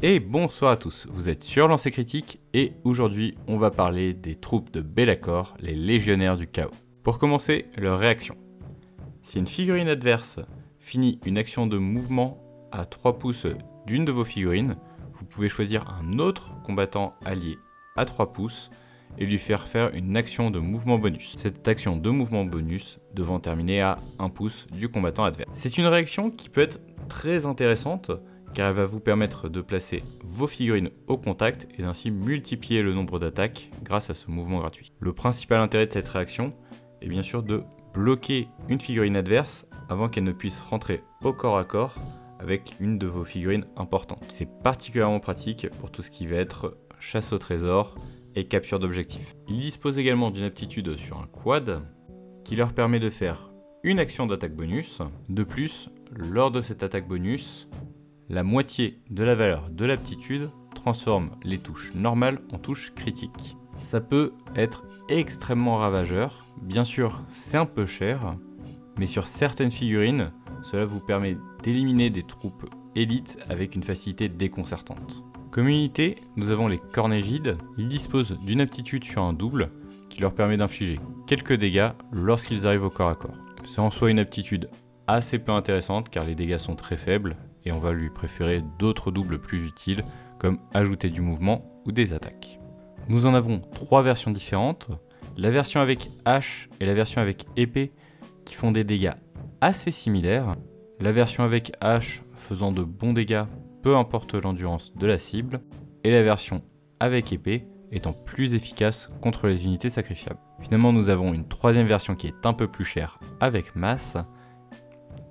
Et bonsoir à tous, vous êtes sur Lancer Critique et aujourd'hui on va parler des troupes de Be'lakor, les légionnaires du chaos. Pour commencer, leur réaction. Si une figurine adverse finit une action de mouvement à 3 pouces d'une de vos figurines, vous pouvez choisir un autre combattant allié à 3 pouces et lui faire une action de mouvement bonus. Cette action de mouvement bonus devant terminer à 1 pouce du combattant adverse. C'est une réaction qui peut être très intéressante car elle va vous permettre de placer vos figurines au contact et d'ainsi multiplier le nombre d'attaques grâce à ce mouvement gratuit. Le principal intérêt de cette réaction est bien sûr de bloquer une figurine adverse avant qu'elle ne puisse rentrer au corps à corps avec une de vos figurines importantes. C'est particulièrement pratique pour tout ce qui va être chasse au trésor et capture d'objectifs. Ils disposent également d'une aptitude sur un quad qui leur permet de faire une action d'attaque bonus. De plus, lors de cette attaque bonus, la moitié de la valeur de l'aptitude transforme les touches normales en touches critiques. Ça peut être extrêmement ravageur, bien sûr c'est un peu cher, mais sur certaines figurines, cela vous permet d'éliminer des troupes élites avec une facilité déconcertante. Comme unité, nous avons les Cornégides. Ils disposent d'une aptitude sur un double qui leur permet d'infliger quelques dégâts lorsqu'ils arrivent au corps à corps. C'est en soi une aptitude assez peu intéressante car les dégâts sont très faibles et on va lui préférer d'autres doubles plus utiles comme ajouter du mouvement ou des attaques. Nous en avons 3 versions différentes, la version avec hache et la version avec épée qui font des dégâts assez similaires, la version avec hache faisant de bons dégâts peu importe l'endurance de la cible, et la version avec épée étant plus efficace contre les unités sacrifiables. Finalement nous avons une 3e version qui est un peu plus chère avec masse,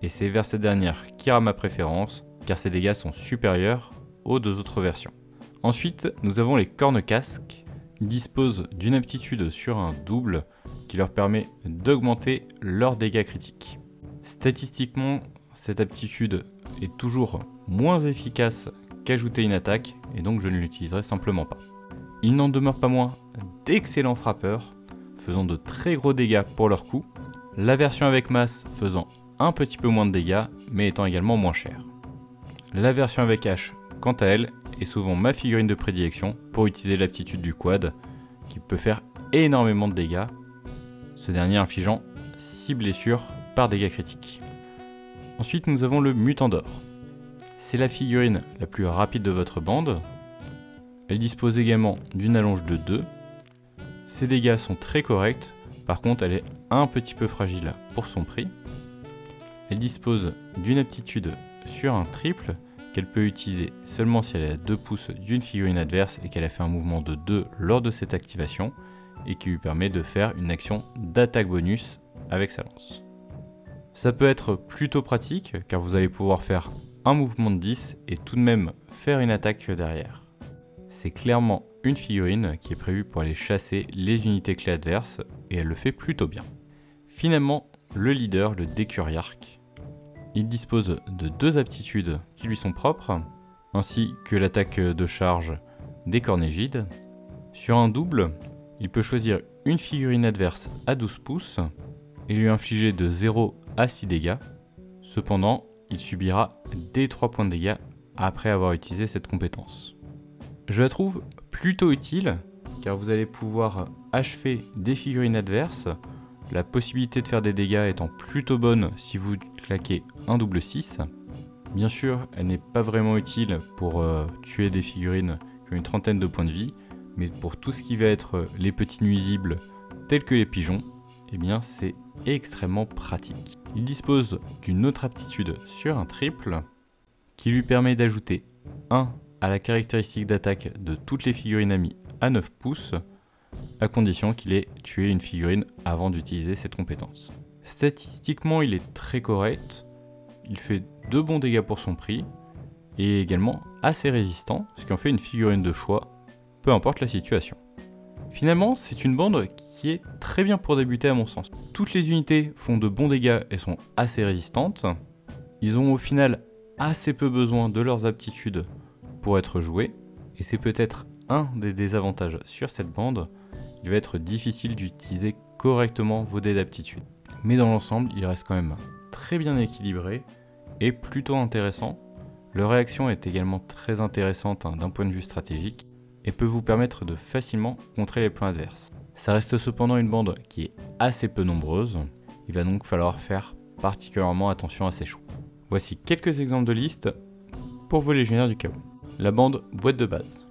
et c'est vers cette dernière qu'ira ma préférence, car ses dégâts sont supérieurs aux 2 autres versions. Ensuite, nous avons les cornes-casques. Ils disposent d'une aptitude sur un double qui leur permet d'augmenter leurs dégâts critiques. Statistiquement, cette aptitude est toujours moins efficace qu'ajouter une attaque, et donc je ne l'utiliserai simplement pas. Il n'en demeure pas moins d'excellents frappeurs, faisant de très gros dégâts pour leur coup, la version avec masse faisant un petit peu moins de dégâts, mais étant également moins chère. La version avec hache, quant à elle, est souvent ma figurine de prédilection pour utiliser l'aptitude du quad, qui peut faire énormément de dégâts, ce dernier infligeant 6 blessures par dégâts critiques. Ensuite nous avons le mutant d'or. C'est la figurine la plus rapide de votre bande, elle dispose également d'une allonge de 2, ses dégâts sont très corrects, par contre elle est un petit peu fragile pour son prix. Elle dispose d'une aptitude sur un triple qu'elle peut utiliser seulement si elle est à 2 pouces d'une figurine adverse et qu'elle a fait un mouvement de 2 lors de cette activation et qui lui permet de faire une action d'attaque bonus avec sa lance. Ça peut être plutôt pratique car vous allez pouvoir faire un mouvement de 10 et tout de même faire une attaque derrière. C'est clairement une figurine qui est prévue pour aller chasser les unités clés adverses et elle le fait plutôt bien. Finalement, le leader, le décuriarque, il dispose de 2 aptitudes qui lui sont propres, ainsi que l'attaque de charge des Cornégides. Sur un double, il peut choisir une figurine adverse à 12 pouces et lui infliger de 0 à 6 dégâts. Cependant, il subira des 3 points de dégâts après avoir utilisé cette compétence. Je la trouve plutôt utile car vous allez pouvoir achever des figurines adverses, la possibilité de faire des dégâts étant plutôt bonne si vous claquez un double 6. Bien sûr, elle n'est pas vraiment utile pour tuer des figurines qui ont une trentaine de points de vie, mais pour tout ce qui va être les petits nuisibles tels que les pigeons, eh bien c'est extrêmement pratique. Il dispose d'une autre aptitude sur un triple qui lui permet d'ajouter 1 à la caractéristique d'attaque de toutes les figurines amies à 9 pouces, à condition qu'il ait tué une figurine avant d'utiliser cette compétence. Statistiquement, il est très correct, il fait de bons dégâts pour son prix, et également assez résistant, ce qui en fait une figurine de choix, peu importe la situation. Finalement, c'est une bande qui est très bien pour débuter à mon sens. Toutes les unités font de bons dégâts et sont assez résistantes, ils ont au final assez peu besoin de leurs aptitudes pour être joués, et c'est peut-être un des désavantages sur cette bande, il va être difficile d'utiliser correctement vos dés d'aptitude. Mais dans l'ensemble, il reste quand même très bien équilibré et plutôt intéressant. Leur réaction est également très intéressante d'un point de vue stratégique et peut vous permettre de facilement contrer les plans adverses. Ça reste cependant une bande qui est assez peu nombreuse, il va donc falloir faire particulièrement attention à ces choix. Voici quelques exemples de listes pour vos légionnaires du chaos. La bande boîte de base.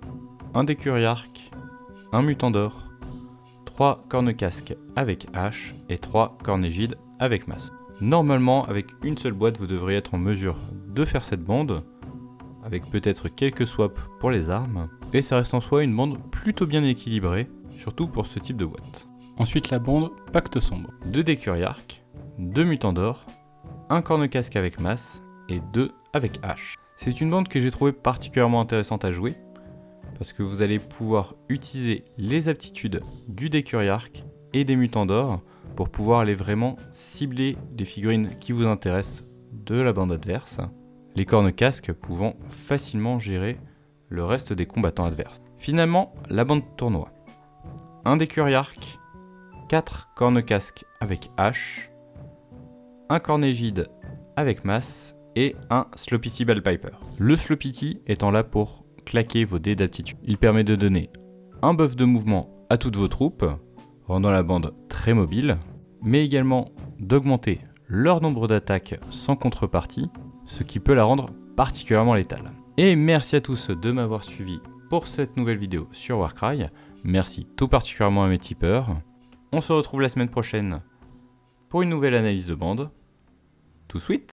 Un décuriarque, un mutant d'or, 3 corne-casques avec hache et 3 cornégides avec masse. Normalement, avec une seule boîte, vous devriez être en mesure de faire cette bande, avec peut-être quelques swaps pour les armes, et ça reste en soi une bande plutôt bien équilibrée, surtout pour ce type de boîte. Ensuite la bande Pacte Sombre. 2 décuriarques, 2 mutants d'or, un corne-casque avec masse et 2 avec hache. C'est une bande que j'ai trouvée particulièrement intéressante à jouer, parce que vous allez pouvoir utiliser les aptitudes du décuriarque et des mutants d'or pour pouvoir aller vraiment cibler les figurines qui vous intéressent de la bande adverse, les corne-casques pouvant facilement gérer le reste des combattants adverses. Finalement, la bande tournoi. Un décuriarque, 4 corne-casques avec hache, un cornégide avec masse et un Sloppity Bell Piper. Le Sloppity étant là pour claquer vos dés d'aptitude. Il permet de donner un buff de mouvement à toutes vos troupes, rendant la bande très mobile, mais également d'augmenter leur nombre d'attaques sans contrepartie, ce qui peut la rendre particulièrement létale. Et merci à tous de m'avoir suivi pour cette nouvelle vidéo sur Warcry. Merci tout particulièrement à mes tipeurs. On se retrouve la semaine prochaine pour une nouvelle analyse de bande. Tout de suite.